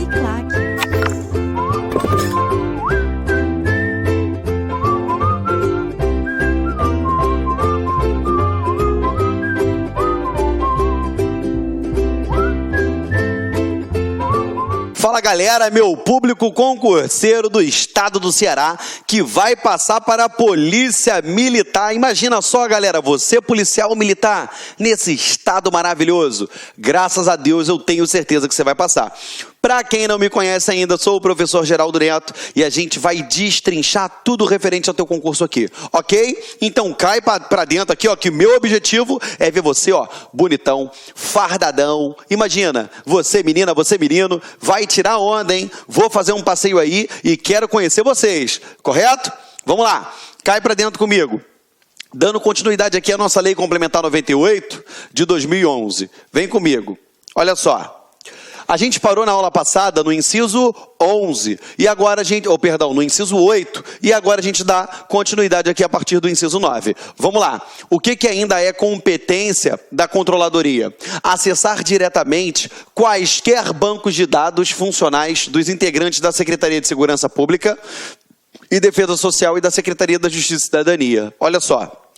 Uniclac. Fala galera, meu público concurseiro do estado do Ceará que vai passar para a Polícia Militar. Imagina só galera, você policial militar nesse estado maravilhoso. Graças a Deus eu tenho certeza que você vai passar. Para quem não me conhece ainda, sou o professor Geraldo Neto e a gente vai destrinchar tudo referente ao teu concurso aqui, ok? Então cai para dentro aqui, ó, que o meu objetivo é ver você, ó, bonitão, fardadão. Imagina, você menina, você menino, vai tirar onda, hein? Vou fazer um passeio aí e quero conhecer vocês, correto? Vamos lá, cai para dentro comigo. Dando continuidade aqui à nossa Lei Complementar 98 de 2011. Vem comigo, olha só. A gente parou na aula passada no inciso 11, e agora a gente, no inciso 8, e agora a gente dá continuidade aqui a partir do inciso 9. Vamos lá. O que ainda é competência da controladoria? Acessar diretamente quaisquer bancos de dados funcionais dos integrantes da Secretaria de Segurança Pública e Defesa Social e da Secretaria da Justiça e Cidadania. Olha só.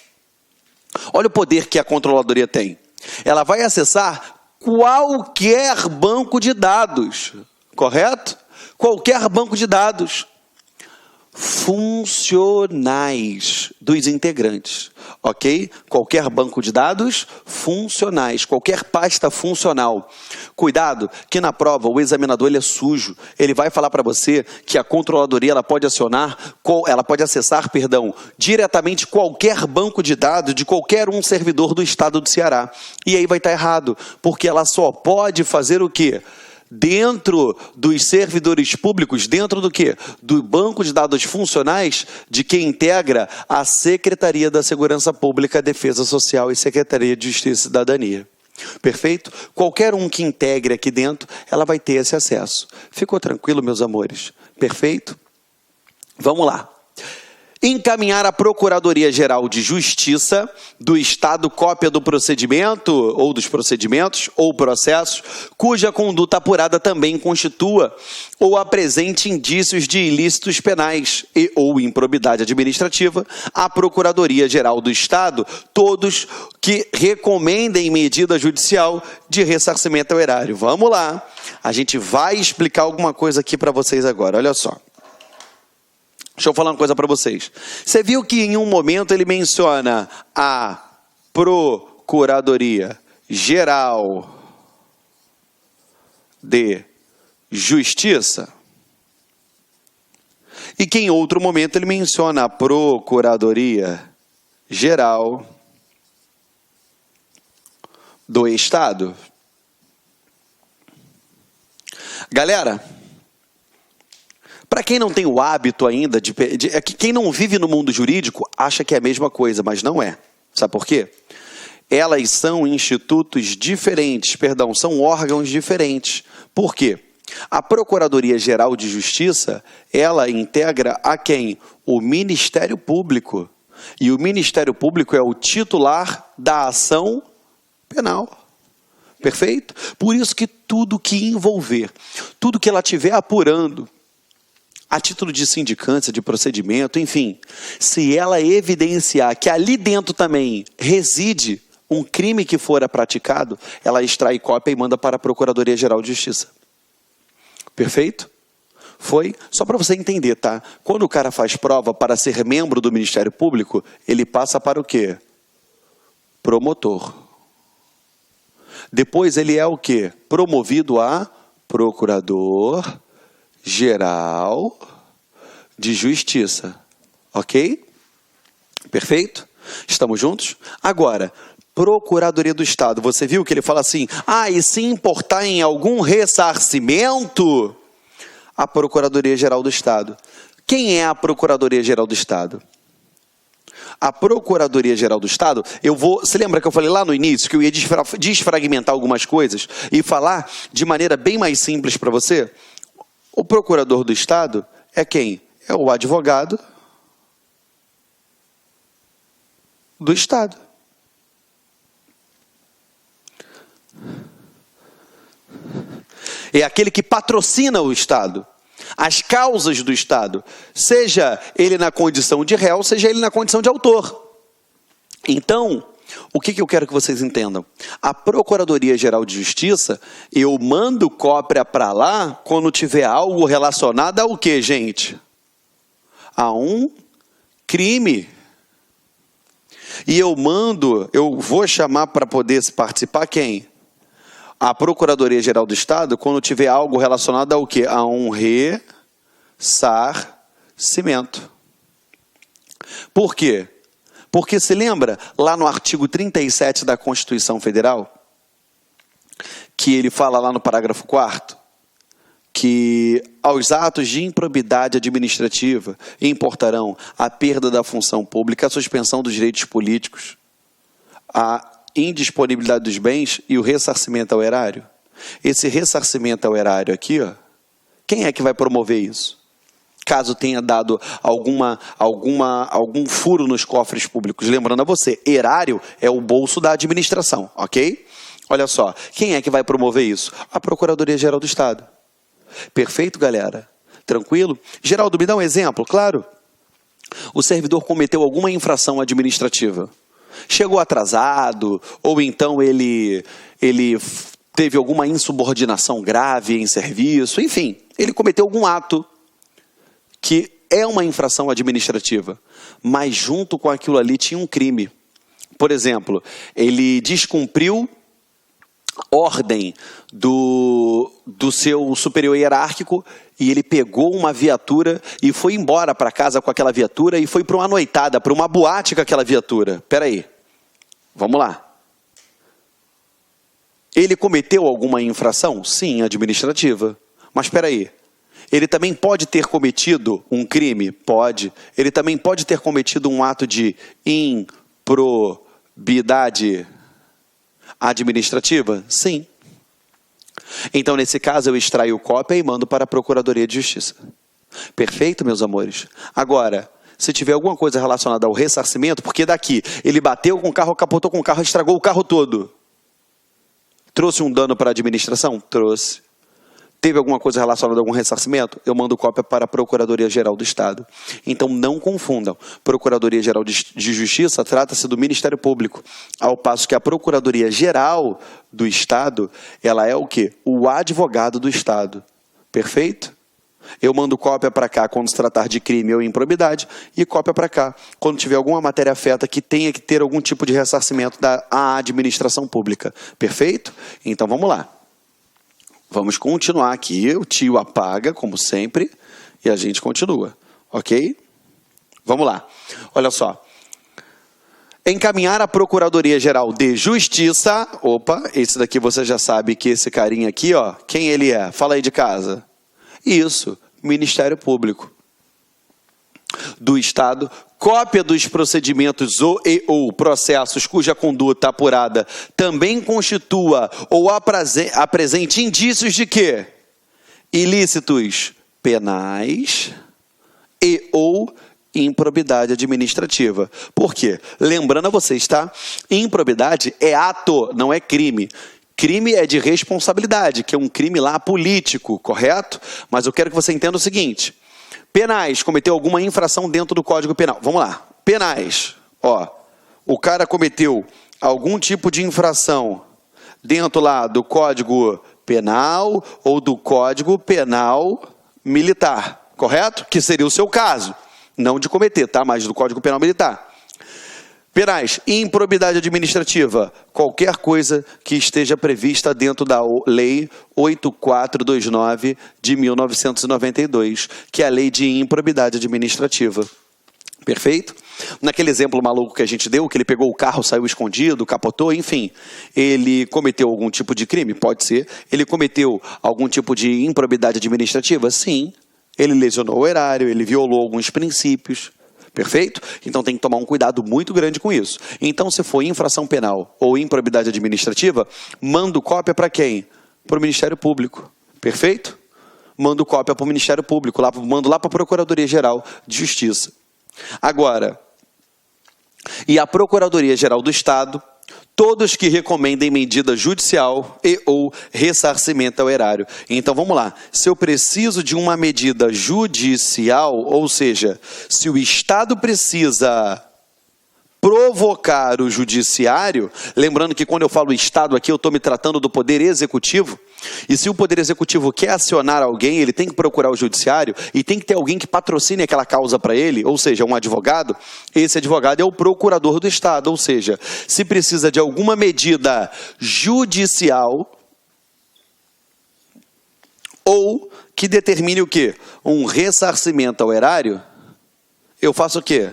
Olha o poder que a controladoria tem. Ela vai acessar qualquer banco de dados, correto? Qualquer banco de dados funcionais dos integrantes, ok? Qualquer banco de dados funcionais, qualquer pasta funcional. Cuidado que na prova o examinador ele é sujo, ele vai falar para você que a controladoria ela pode acessar, diretamente qualquer banco de dados de qualquer um servidor do estado do Ceará. E aí vai estar errado, porque ela só pode fazer o quê? Dentro dos servidores públicos, dentro do quê? Do banco de dados funcionais de quem integra a Secretaria da Segurança Pública, Defesa Social e Secretaria de Justiça e Cidadania. Perfeito? Qualquer um que integre aqui dentro, ela vai ter esse acesso. Ficou tranquilo, meus amores? Perfeito? Vamos lá. Encaminhar à Procuradoria-Geral de Justiça do Estado cópia do procedimento, ou dos procedimentos, ou processos, cuja conduta apurada também constitua ou apresente indícios de ilícitos penais e ou improbidade administrativa, à Procuradoria-Geral do Estado, todos que recomendem medida judicial de ressarcimento ao erário. Vamos lá, a gente vai explicar alguma coisa aqui para vocês agora, olha só. Deixa eu falar uma coisa para vocês. Você viu que em um momento ele menciona a Procuradoria Geral de Justiça? E que em outro momento ele menciona a Procuradoria Geral do Estado? Galera, para quem não tem o hábito ainda, quem não vive no mundo jurídico, acha que é a mesma coisa, mas não é. Sabe por quê? Elas são institutos diferentes, são órgãos diferentes. Por quê? A Procuradoria-Geral de Justiça, ela integra a quem? O Ministério Público. E o Ministério Público é o titular da ação penal. Perfeito? Por isso que tudo que envolver, tudo que ela estiver apurando, a título de sindicância, de procedimento, enfim, se ela evidenciar que ali dentro também reside um crime que fora praticado, ela extrai cópia e manda para a Procuradoria-Geral de Justiça. Perfeito? Foi? Só para você entender, tá? Quando o cara faz prova para ser membro do Ministério Público, ele passa para o quê? Promotor. Depois ele é o quê? Promovido a procurador Geral de Justiça, ok? Perfeito? Estamos juntos? Agora, Procuradoria do Estado, você viu que ele fala assim, e se importar em algum ressarcimento, a Procuradoria-Geral do Estado. Quem é a Procuradoria-Geral do Estado? A Procuradoria-Geral do Estado, você lembra que eu falei lá no início que eu ia desfragmentar algumas coisas e falar de maneira bem mais simples para você? O procurador do Estado é quem? É o advogado do Estado. é aquele que patrocina o Estado, as causas do Estado, seja ele na condição de réu, seja ele na condição de autor. Então, o que eu quero que vocês entendam? A Procuradoria-Geral de Justiça, eu mando cópia para lá quando tiver algo relacionado ao quê, gente? A um crime. E eu vou chamar para poder participar quem? A Procuradoria-Geral do Estado, quando tiver algo relacionado ao quê? A um ressarcimento. Por quê? Porque se lembra, lá no artigo 37 da Constituição Federal, que ele fala lá no parágrafo 4º, que aos atos de improbidade administrativa importarão a perda da função pública, a suspensão dos direitos políticos, a indisponibilidade dos bens e o ressarcimento ao erário. Esse ressarcimento ao erário aqui, ó, quem é que vai promover isso? Caso tenha dado algum furo nos cofres públicos. Lembrando a você, erário é o bolso da administração, ok? Olha só, quem é que vai promover isso? A Procuradoria-Geral do Estado. Perfeito, galera? Tranquilo? Geraldo, me dá um exemplo, claro. O servidor cometeu alguma infração administrativa. Chegou atrasado, ou então ele teve alguma insubordinação grave em serviço, enfim, ele cometeu algum ato que é uma infração administrativa, mas junto com aquilo ali tinha um crime. Por exemplo, ele descumpriu ordem do seu superior hierárquico e ele pegou uma viatura e foi embora para casa com aquela viatura e foi para uma noitada, para uma boate com aquela viatura. Espera aí, vamos lá. Ele cometeu alguma infração? Sim, administrativa. Mas espera aí. Ele também pode ter cometido um crime? Pode. Ele também pode ter cometido um ato de improbidade administrativa? Sim. Então, nesse caso, eu extraio cópia e mando para a Procuradoria de Justiça. Perfeito, meus amores? Agora, se tiver alguma coisa relacionada ao ressarcimento, porque daqui ele bateu com o carro, capotou com o carro, estragou o carro todo. Trouxe um dano para a administração? Trouxe. Teve alguma coisa relacionada a algum ressarcimento? Eu mando cópia para a Procuradoria-Geral do Estado. Então, não confundam. Procuradoria-Geral de Justiça trata-se do Ministério Público, ao passo que a Procuradoria-Geral do Estado, ela é o quê? O advogado do Estado. Perfeito? Eu mando cópia para cá quando se tratar de crime ou improbidade e cópia para cá quando tiver alguma matéria afeta que tenha que ter algum tipo de ressarcimento da administração pública. Perfeito? Então, vamos lá. Vamos continuar aqui, o tio apaga, como sempre, e a gente continua, ok? Vamos lá, olha só. Encaminhar a Procuradoria-Geral de Justiça, opa, esse daqui você já sabe que esse carinha aqui, ó, quem ele é? Fala aí de casa. Isso, Ministério Público do Estado, cópia dos procedimentos ou processos cuja conduta apurada também constitua ou apresente indícios de quê? Ilícitos penais e ou improbidade administrativa. Por quê? Lembrando a vocês, tá? Improbidade é ato, não é crime. Crime é de responsabilidade, que é um crime lá político, correto? Mas eu quero que você entenda o seguinte: penais, cometeu alguma infração dentro do Código Penal. Vamos lá. Penais. Ó, o cara cometeu algum tipo de infração dentro lá do Código Penal ou do Código Penal Militar. Correto? Que seria o seu caso. Não de cometer, tá? Mas do Código Penal Militar. Penais, improbidade administrativa, qualquer coisa que esteja prevista dentro da Lei 8429 de 1992, que é a Lei de Improbidade Administrativa. Perfeito? Naquele exemplo maluco que a gente deu, que ele pegou o carro, saiu escondido, capotou, enfim, ele cometeu algum tipo de crime? Pode ser. Ele cometeu algum tipo de improbidade administrativa? Sim. Ele lesionou o erário, ele violou alguns princípios. Perfeito? Então tem que tomar um cuidado muito grande com isso. Então, se for infração penal ou improbidade administrativa, mando cópia para quem? Para o Ministério Público. Perfeito? Mando cópia para o Ministério Público, mando lá para a Procuradoria-Geral de Justiça. Agora, e a Procuradoria-Geral do Estado todos que recomendem medida judicial e ou ressarcimento ao erário. Então, vamos lá. Se eu preciso de uma medida judicial, ou seja, se o Estado precisa provocar o judiciário, lembrando que quando eu falo Estado aqui, eu estou me tratando do Poder Executivo, e se o Poder Executivo quer acionar alguém, ele tem que procurar o judiciário, e tem que ter alguém que patrocine aquela causa para ele, ou seja, um advogado. Esse advogado é o procurador do Estado, ou seja, se precisa de alguma medida judicial, ou que determine o quê? Um ressarcimento ao erário, eu faço o quê?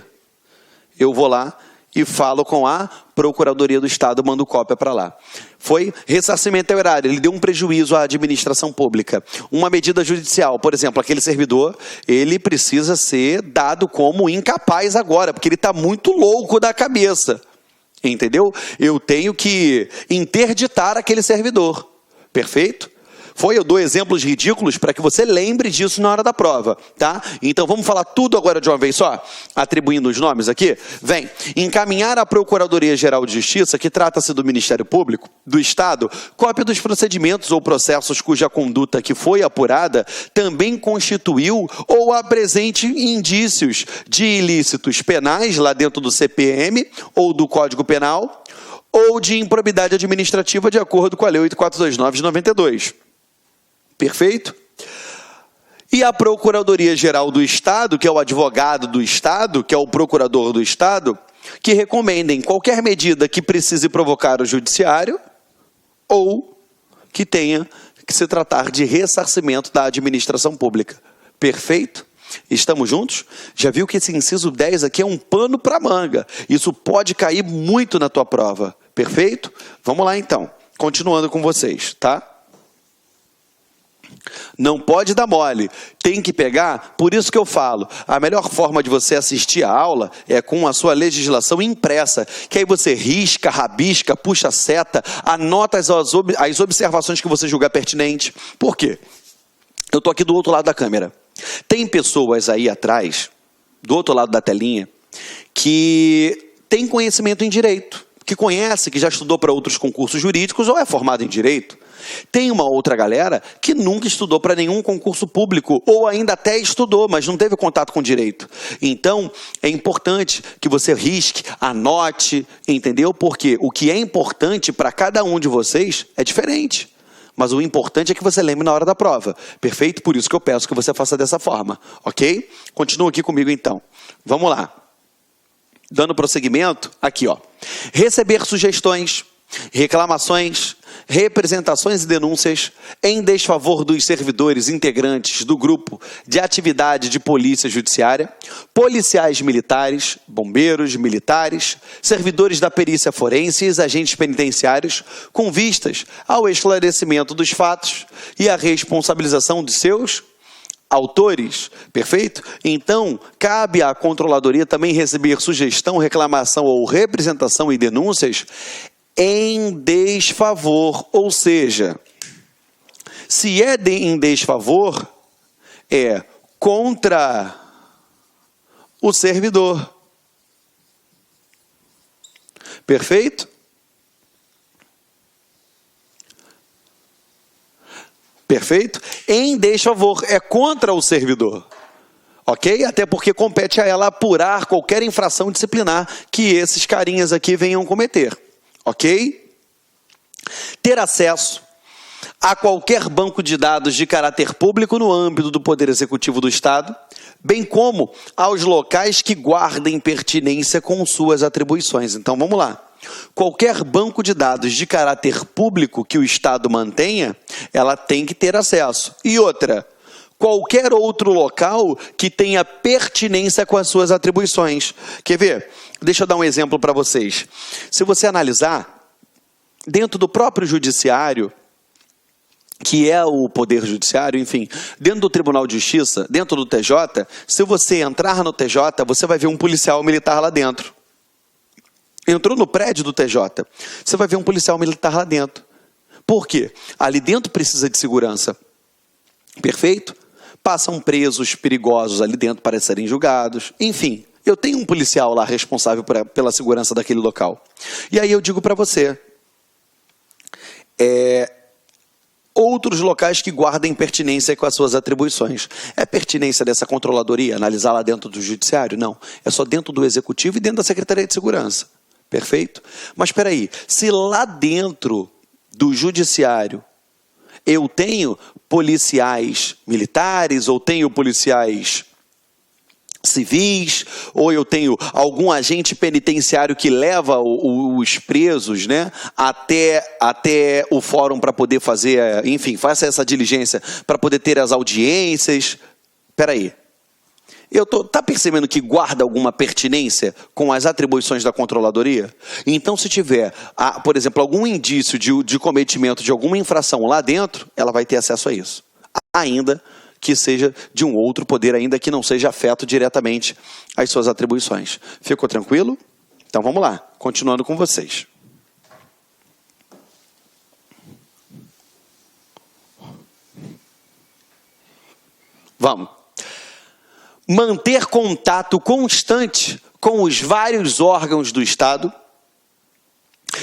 Eu vou lá e falo com a Procuradoria do Estado, mando cópia para lá. Foi ressarcimento ao erário, ele deu um prejuízo à administração pública. Uma medida judicial, por exemplo, aquele servidor, ele precisa ser dado como incapaz agora, porque ele está muito louco da cabeça, entendeu? Eu tenho que interditar aquele servidor, perfeito? Eu dou exemplos ridículos para que você lembre disso na hora da prova, tá? Então vamos falar tudo agora de uma vez só, atribuindo os nomes aqui? Vem, encaminhar à Procuradoria-Geral de Justiça, que trata-se do Ministério Público, do Estado, cópia dos procedimentos ou processos cuja conduta que foi apurada também constituiu ou apresente indícios de ilícitos penais lá dentro do CPM ou do Código Penal, ou de improbidade administrativa de acordo com a Lei 8429 de 92. Perfeito? E a Procuradoria-Geral do Estado, que é o advogado do Estado, que é o procurador do Estado, que recomendem qualquer medida que precise provocar o judiciário ou que tenha que se tratar de ressarcimento da administração pública. Perfeito? Estamos juntos? Já viu que esse inciso 10 aqui é um pano para manga. Isso pode cair muito na tua prova. Perfeito? Vamos lá então. Continuando com vocês, tá? Não pode dar mole, tem que pegar, por isso que eu falo, a melhor forma de você assistir a aula é com a sua legislação impressa, que aí você risca, rabisca, puxa a seta, anota as observações que você julgar pertinente. Por quê? Eu estou aqui do outro lado da câmera. Tem pessoas aí atrás, do outro lado da telinha, que tem conhecimento em direito, que conhece, que já estudou para outros concursos jurídicos ou é formado em direito. Tem uma outra galera que nunca estudou para nenhum concurso público ou ainda até estudou, mas não teve contato com direito. Então, é importante que você risque, anote, entendeu? Porque o que é importante para cada um de vocês é diferente. Mas o importante é que você lembre na hora da prova. Perfeito? Por isso que eu peço que você faça dessa forma. Ok? Continua aqui comigo então. Vamos lá. Dando prosseguimento, aqui ó. Receber sugestões, reclamações, representações e denúncias em desfavor dos servidores integrantes do grupo de atividade de polícia judiciária, policiais militares, bombeiros militares, servidores da perícia forense e agentes penitenciários, com vistas ao esclarecimento dos fatos e à responsabilização de seus autores, perfeito? Então, cabe à controladoria também receber sugestão, reclamação ou representação e denúncias em desfavor, ou seja, se é em desfavor, é contra o servidor. Perfeito? Perfeito? Em desfavor, é contra o servidor. Ok? Até porque compete a ela apurar qualquer infração disciplinar que esses carinhas aqui venham cometer. Ok? Ter acesso a qualquer banco de dados de caráter público no âmbito do Poder Executivo do Estado, bem como aos locais que guardem pertinência com suas atribuições. Então, vamos lá. Qualquer banco de dados de caráter público que o Estado mantenha, ela tem que ter acesso. E outra, qualquer outro local que tenha pertinência com as suas atribuições. Quer ver? Deixa eu dar um exemplo para vocês. Se você analisar, dentro do próprio judiciário, que é o Poder Judiciário, enfim, dentro do Tribunal de Justiça, dentro do TJ, se você entrar no TJ, você vai ver um policial militar lá dentro. Entrou no prédio do TJ, você vai ver um policial militar lá dentro. Por quê? Ali dentro precisa de segurança. Perfeito? Passam presos perigosos ali dentro para serem julgados. Enfim, Eu tenho um policial lá responsável pela segurança daquele local. E aí eu digo para você, outros locais que guardem pertinência com as suas atribuições. É pertinência dessa controladoria analisar lá dentro do judiciário? Não. É só dentro do executivo e dentro da Secretaria de Segurança. Perfeito? Mas espera aí, se lá dentro do judiciário eu tenho policiais militares ou tenho policiais civis, ou eu tenho algum agente penitenciário que leva os presos, né, até o fórum para poder fazer, enfim, faça essa diligência para poder ter as audiências. Espera aí. Tá percebendo que guarda alguma pertinência com as atribuições da controladoria? Então, se tiver, por exemplo, algum indício de cometimento de alguma infração lá dentro, ela vai ter acesso a isso. Ainda que seja de um outro poder, ainda que não seja afeto diretamente às suas atribuições. Ficou tranquilo? Então vamos lá, continuando com vocês. Vamos. Manter contato constante com os vários órgãos do Estado,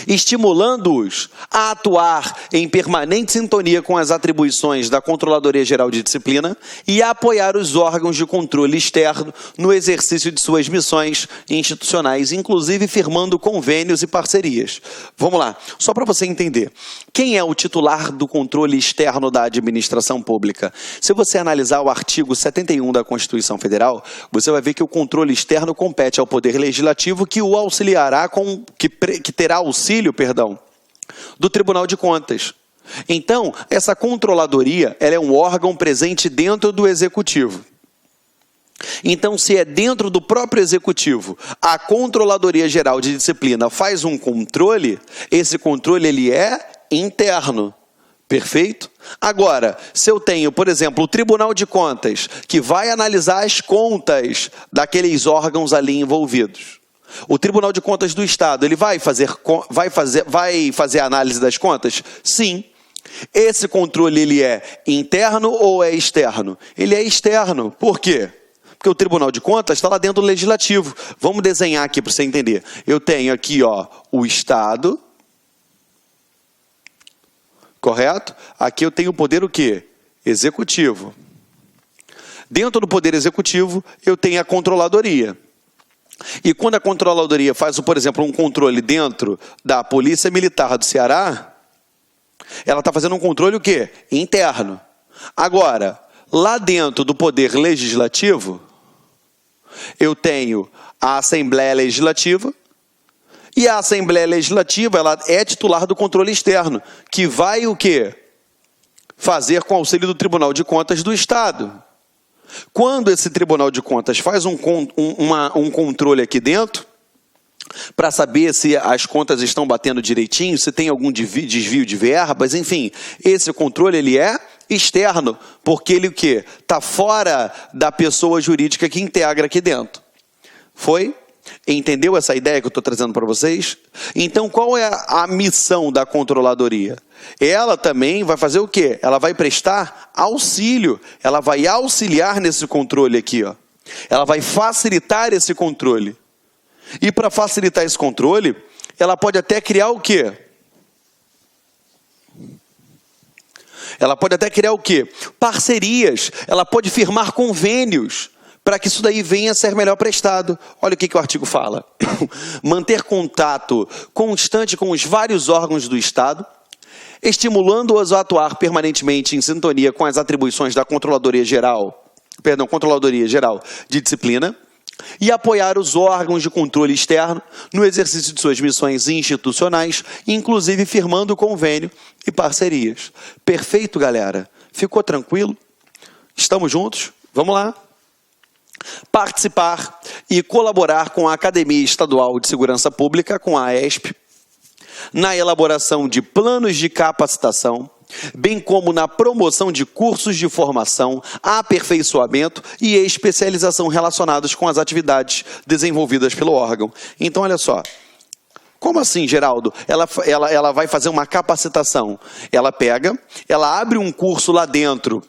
estimulando-os a atuar em permanente sintonia com as atribuições da Controladoria Geral de Disciplina e a apoiar os órgãos de controle externo no exercício de suas missões institucionais, inclusive firmando convênios e parcerias. Vamos lá, só para você entender. Quem é o titular do controle externo da administração pública? Se você analisar o artigo 71 da Constituição Federal, você vai ver que o controle externo compete ao Poder Legislativo, que o auxiliará que terá auxílio, do Tribunal de Contas. Então, essa controladoria, ela é um órgão presente dentro do Executivo. Então, se é dentro do próprio Executivo, a Controladoria Geral de Disciplina faz um controle, esse controle ele é interno. Perfeito? Agora, se eu tenho, por exemplo, o Tribunal de Contas, que vai analisar as contas daqueles órgãos ali envolvidos, o Tribunal de Contas do Estado, ele vai fazer a análise das contas? Sim. Esse controle, ele é interno ou é externo? Ele é externo. Por quê? Porque o Tribunal de Contas está lá dentro do Legislativo. Vamos desenhar aqui para você entender. Eu tenho aqui, ó, o Estado. Correto? Aqui eu tenho o poder o quê? Executivo. Dentro do poder executivo, eu tenho a controladoria. E quando a controladoria faz, por exemplo, um controle dentro da Polícia Militar do Ceará, ela está fazendo um controle o quê? Interno. Agora, lá dentro do Poder Legislativo, eu tenho a Assembleia Legislativa, e a Assembleia Legislativa, ela é titular do controle externo, que vai o quê? Fazer com auxílio do Tribunal de Contas do Estado. Quando esse Tribunal de Contas faz um controle aqui dentro, para saber se as contas estão batendo direitinho, se tem algum desvio de verbas, enfim, esse controle ele é externo, porque ele o quê? Está fora da pessoa jurídica que integra aqui dentro. Foi? Entendeu essa ideia que eu estou trazendo para vocês? Então, qual é a missão da controladoria? Ela também vai fazer o quê? Ela vai prestar auxílio, ela vai auxiliar nesse controle aqui, ó. Ela vai facilitar esse controle. E para facilitar esse controle, ela pode até criar o quê? Ela pode até criar o quê? Parcerias, ela pode firmar convênios, para que isso daí venha a ser melhor prestado. Olha o que o artigo fala. Manter contato constante com os vários órgãos do Estado, estimulando-os a atuar permanentemente em sintonia com as atribuições da Controladoria Geral de Disciplina, e apoiar os órgãos de controle externo no exercício de suas missões institucionais, inclusive firmando convênio e parcerias. Perfeito, galera? Ficou tranquilo? Estamos juntos? Vamos lá. Participar e colaborar com a Academia Estadual de Segurança Pública, com a AESP, na elaboração de planos de capacitação, bem como na promoção de cursos de formação, aperfeiçoamento e especialização relacionados com as atividades desenvolvidas pelo órgão. Então, olha só. Como assim, Geraldo? Ela vai fazer uma capacitação. Ela abre um curso lá dentro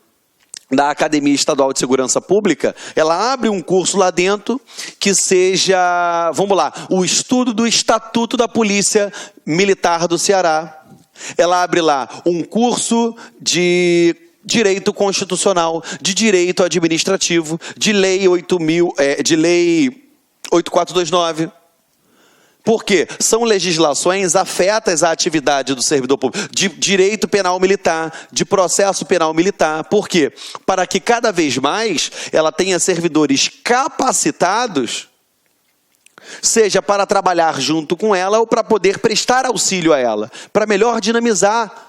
da Academia Estadual de Segurança Pública, ela abre um curso lá dentro que seja, vamos lá, o estudo do Estatuto da Polícia Militar do Ceará. Ela abre lá um curso de direito constitucional, de direito administrativo, de lei 8429. Por quê? São legislações afetas à atividade do servidor público, de direito penal militar, de processo penal militar. Por quê? Para que cada vez mais ela tenha servidores capacitados, seja para trabalhar junto com ela ou para poder prestar auxílio a ela, para melhor dinamizar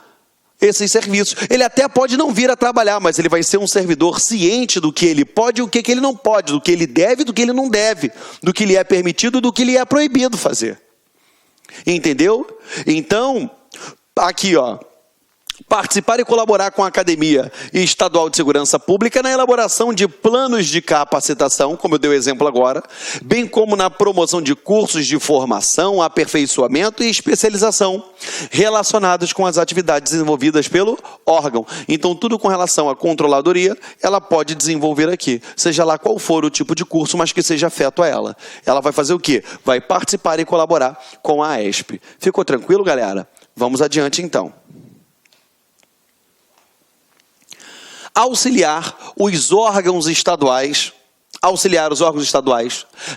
esses serviços. Ele até pode não vir a trabalhar, mas ele vai ser um servidor ciente do que ele pode e o que ele não pode, do que ele deve e do que ele não deve, do que lhe é permitido e do que lhe é proibido fazer. Entendeu? Então, aqui ó, participar e colaborar com a Academia Estadual de Segurança Pública na elaboração de planos de capacitação, como eu dei o exemplo agora, bem como na promoção de cursos de formação, aperfeiçoamento e especialização relacionados com as atividades desenvolvidas pelo órgão. Então, tudo com relação à controladoria, ela pode desenvolver aqui, seja lá qual for o tipo de curso, mas que seja afeto a ela. Ela vai fazer o quê? Vai participar e colaborar com a AESP. Ficou tranquilo, galera? Vamos adiante, então. Auxiliar os órgãos estaduais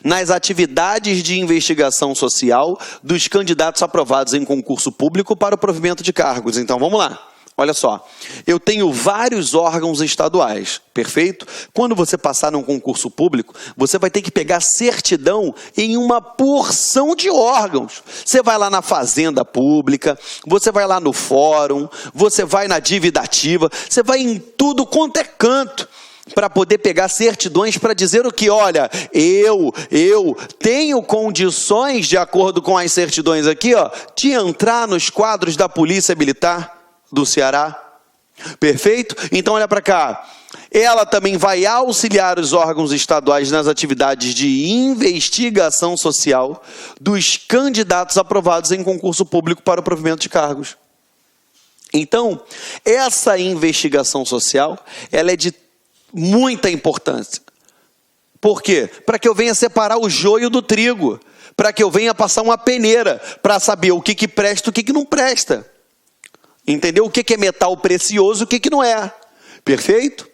nas atividades de investigação social dos candidatos aprovados em concurso público para o provimento de cargos. Então, vamos lá. Olha só, eu tenho vários órgãos estaduais, perfeito? Quando você passar num concurso público, você vai ter que pegar certidão em uma porção de órgãos. Você vai lá na Fazenda Pública, você vai lá no Fórum, você vai na Dívida Ativa, você vai em tudo quanto é canto, para poder pegar certidões para dizer o que, olha, eu tenho condições, de acordo com as certidões aqui, ó, de entrar nos quadros da Polícia Militar do Ceará. Perfeito? Então olha para cá. Ela também vai auxiliar os órgãos estaduais nas atividades de investigação social dos candidatos aprovados em concurso público para o provimento de cargos. Então, essa investigação social, ela é de muita importância. Por quê? Para que eu venha separar o joio do trigo, para que eu venha passar uma peneira, para saber o que presta e o que não presta. Entendeu? O que é metal precioso e o que não é. Perfeito?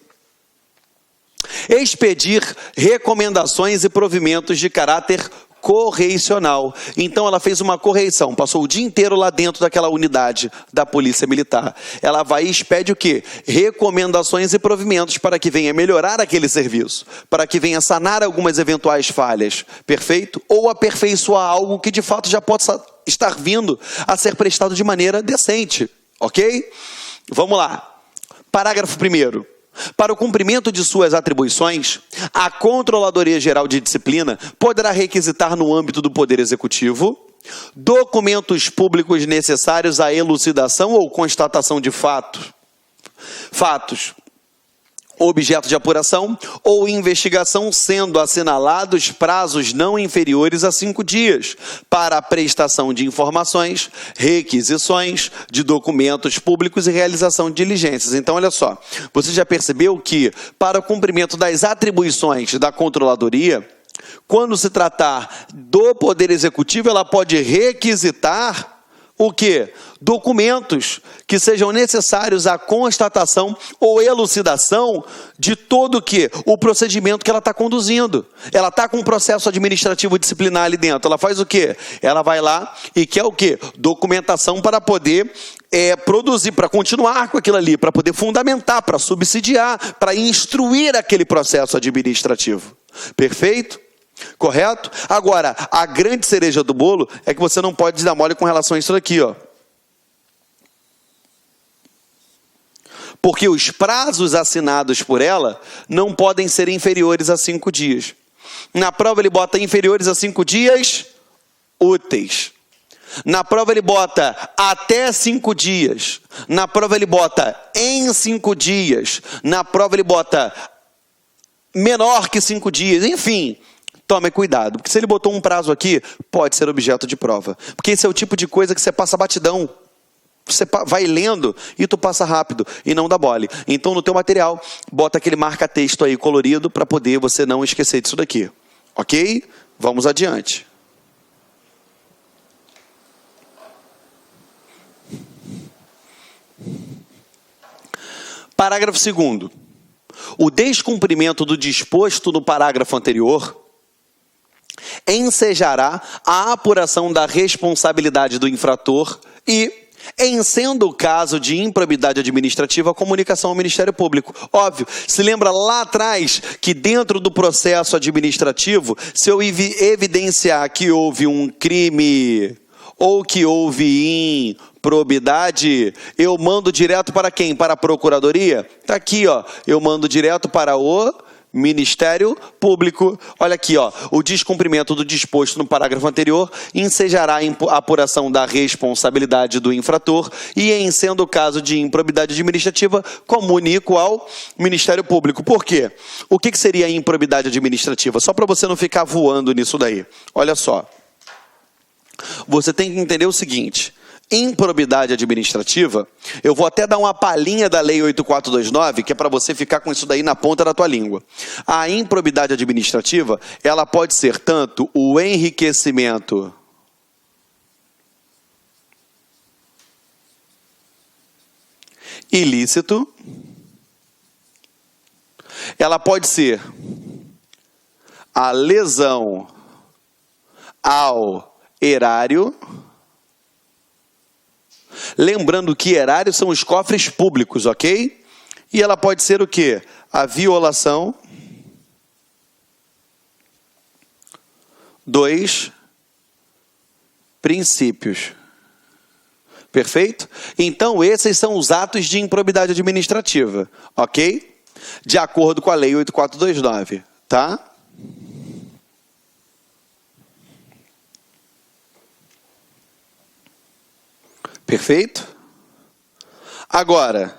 Expedir recomendações e provimentos de caráter correicional. Então ela fez uma correição, passou o dia inteiro lá dentro daquela unidade da Polícia Militar. Ela vai e expede o quê? Recomendações e provimentos para que venha melhorar aquele serviço, para que venha sanar algumas eventuais falhas. Perfeito? Ou aperfeiçoar algo que de fato já possa estar vindo a ser prestado de maneira decente. Ok? Vamos lá. Parágrafo 1º. Para o cumprimento de suas atribuições, a Controladoria Geral de Disciplina poderá requisitar no âmbito do Poder Executivo documentos públicos necessários à elucidação ou constatação de fatos, objeto de apuração ou investigação, sendo assinalados prazos não inferiores a 5 dias para a prestação de informações, requisições de documentos públicos e realização de diligências. Então, olha só, você já percebeu que para o cumprimento das atribuições da controladoria, quando se tratar do Poder Executivo, ela pode requisitar o quê? Documentos que sejam necessários à constatação ou elucidação de todo o quê? O procedimento que ela está conduzindo. Ela está com um processo administrativo disciplinar ali dentro. Ela faz o quê? Ela vai lá e quer o quê? Documentação para poder produzir, para continuar com aquilo ali, para poder fundamentar, para subsidiar, para instruir aquele processo administrativo. Perfeito? Correto? Agora, a grande cereja do bolo é que você não pode dar mole com relação a isso daqui, ó. Porque os prazos assinados por ela não podem ser inferiores a 5 dias. Na prova ele bota inferiores a 5 dias úteis. Na prova ele bota até 5 dias. Na prova ele bota em 5 dias. Na prova ele bota menor que 5 dias. Enfim, tome cuidado, porque se ele botou um prazo aqui, pode ser objeto de prova. Porque esse é o tipo de coisa que você passa batidão. Você vai lendo e tu passa rápido e não dá mole. Então, no teu material, bota aquele marca-texto aí colorido para poder você não esquecer disso daqui. Ok? Vamos adiante. Parágrafo 2º. O descumprimento do disposto no parágrafo anterior ensejará a apuração da responsabilidade do infrator e, em sendo o caso de improbidade administrativa, a comunicação ao Ministério Público. Óbvio, se lembra lá atrás que dentro do processo administrativo, se eu evidenciar que houve um crime ou que houve improbidade, eu mando direto para quem? Para a Procuradoria? Está aqui, ó, eu mando direto para o Ministério Público. Olha aqui, ó, o descumprimento do disposto no parágrafo anterior ensejará a apuração da responsabilidade do infrator e, em sendo o caso de improbidade administrativa, comunico ao Ministério Público. Por quê? O que seria improbidade administrativa? Só para você não ficar voando nisso daí. Olha só. Você tem que entender o seguinte: improbidade administrativa, eu vou até dar uma palhinha da Lei 8429, que é para você ficar com isso daí na ponta da tua língua. A improbidade administrativa, ela pode ser tanto o enriquecimento ilícito, ela pode ser a lesão ao erário. Lembrando que erário são os cofres públicos, ok? E ela pode ser o quê? A violação dos princípios. Perfeito? Então, esses são os atos de improbidade administrativa, ok? De acordo com a Lei 8429, tá? Perfeito? Agora,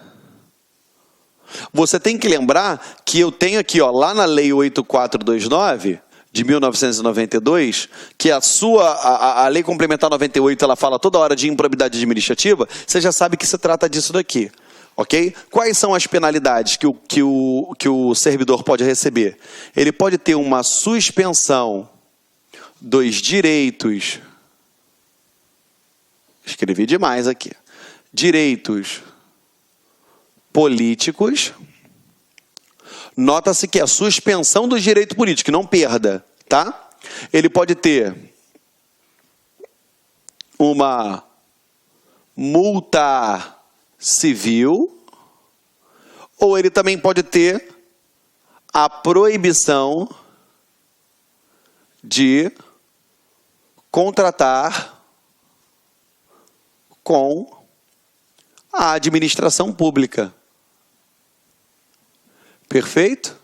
você tem que lembrar que eu tenho aqui, ó, lá na Lei 8429, de 1992, que a Lei Complementar 98, ela fala toda hora de improbidade administrativa, você já sabe que se trata disso daqui, ok? Quais são as penalidades que o servidor pode receber? Ele pode ter uma suspensão dos direitos. Escrevi demais aqui. Direitos políticos. Nota-se que é a suspensão do direito político, não perda, tá? Ele pode ter uma multa civil, ou ele também pode ter a proibição de contratar com a administração pública. Perfeito?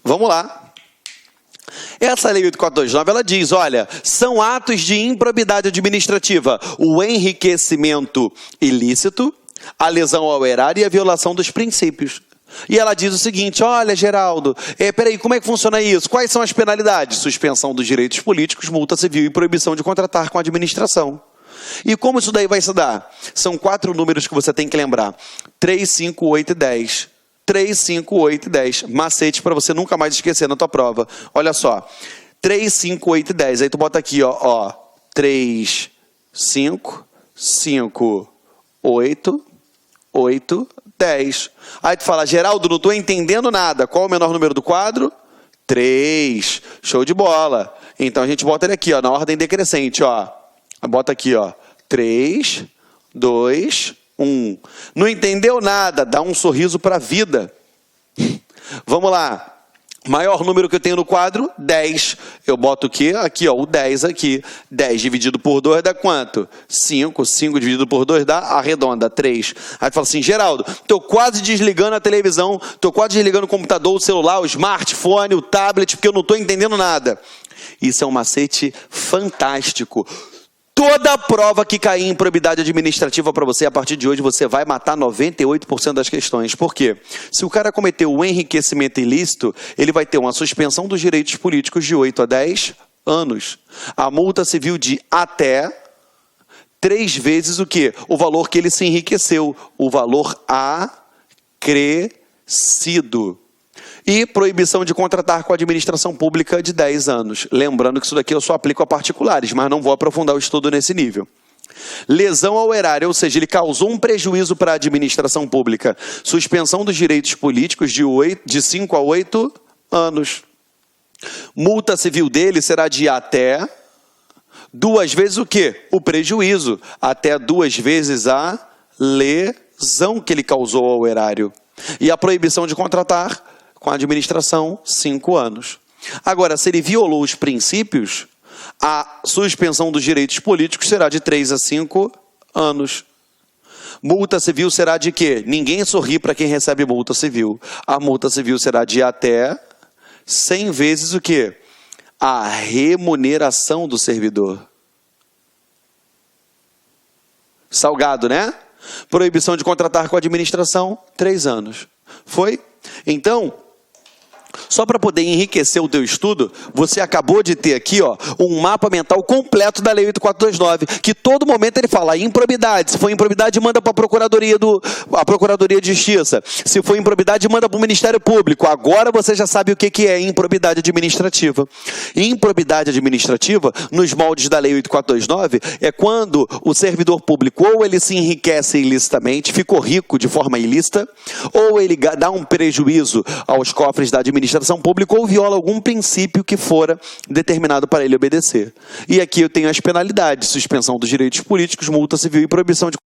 Vamos lá. Essa Lei 8429, ela diz, olha, são atos de improbidade administrativa: o enriquecimento ilícito, a lesão ao erário e a violação dos princípios. E ela diz o seguinte: olha, Geraldo, peraí, como é que funciona isso? Quais são as penalidades? Suspensão dos direitos políticos, multa civil e proibição de contratar com a administração. E como isso daí vai se dar? São 4 números que você tem que lembrar: 3, 5, 8 e 10. 3, 5, 8 e 10. Macete para você nunca mais esquecer na tua prova. Olha só. 3, 5, 8 e 10. Aí tu bota aqui, ó. 3, 5, 5, 8, 8, 10. Aí tu fala: Geraldo, não estou entendendo nada. Qual é o menor número do quadro? 3. Show de bola. Então a gente bota ele aqui, ó, na ordem decrescente, ó. Bota aqui, ó. 3, 2, 1. Não entendeu nada? Dá um sorriso para a vida. Vamos lá. Maior número que eu tenho no quadro, 10. Eu boto o quê? Aqui, ó, o 10 aqui. 10 dividido por 2 dá quanto? 5. 5 dividido por 2 dá, arredonda, 3. Aí tu fala assim: Geraldo, estou quase desligando a televisão, estou quase desligando o computador, o celular, o smartphone, o tablet, porque eu não estou entendendo nada. Isso é um macete fantástico. Toda prova que cair em improbidade administrativa para você, a partir de hoje, você vai matar 98% das questões. Por quê? Se o cara cometeu o enriquecimento ilícito, ele vai ter uma suspensão dos direitos políticos de 8 a 10 anos. A multa civil de até 3 vezes o quê? O valor que ele se enriqueceu, o valor acrescido. E proibição de contratar com a administração pública de 10 anos. Lembrando que isso daqui eu só aplico a particulares, mas não vou aprofundar o estudo nesse nível. Lesão ao erário, ou seja, ele causou um prejuízo para a administração pública. Suspensão dos direitos políticos de 5 a 8 anos. Multa civil dele será de até 2 vezes o quê? O prejuízo. Até 2 vezes a lesão que ele causou ao erário. E a proibição de contratar com a administração, 5 anos. Agora, se ele violou os princípios, a suspensão dos direitos políticos será de 3 a 5 anos. Multa civil será de quê? Ninguém sorri para quem recebe multa civil. A multa civil será de até 100 vezes o quê? A remuneração do servidor. Salgado, né? Proibição de contratar com a administração, 3 anos. Foi? Então, só para poder enriquecer o teu estudo, você acabou de ter aqui, ó, um mapa mental completo da Lei 8429, que todo momento ele fala improbidade. Se for improbidade, manda para a Procuradoria de Justiça. Se for improbidade, manda para o Ministério Público. Agora você já sabe o que é improbidade administrativa. Improbidade administrativa, nos moldes da Lei 8429, é quando o servidor público ou ele se enriquece ilicitamente, ficou rico de forma ilícita, ou ele dá um prejuízo aos cofres da administração pública ou viola algum princípio que fora determinado para ele obedecer. E aqui eu tenho as penalidades: suspensão dos direitos políticos, multa civil e proibição de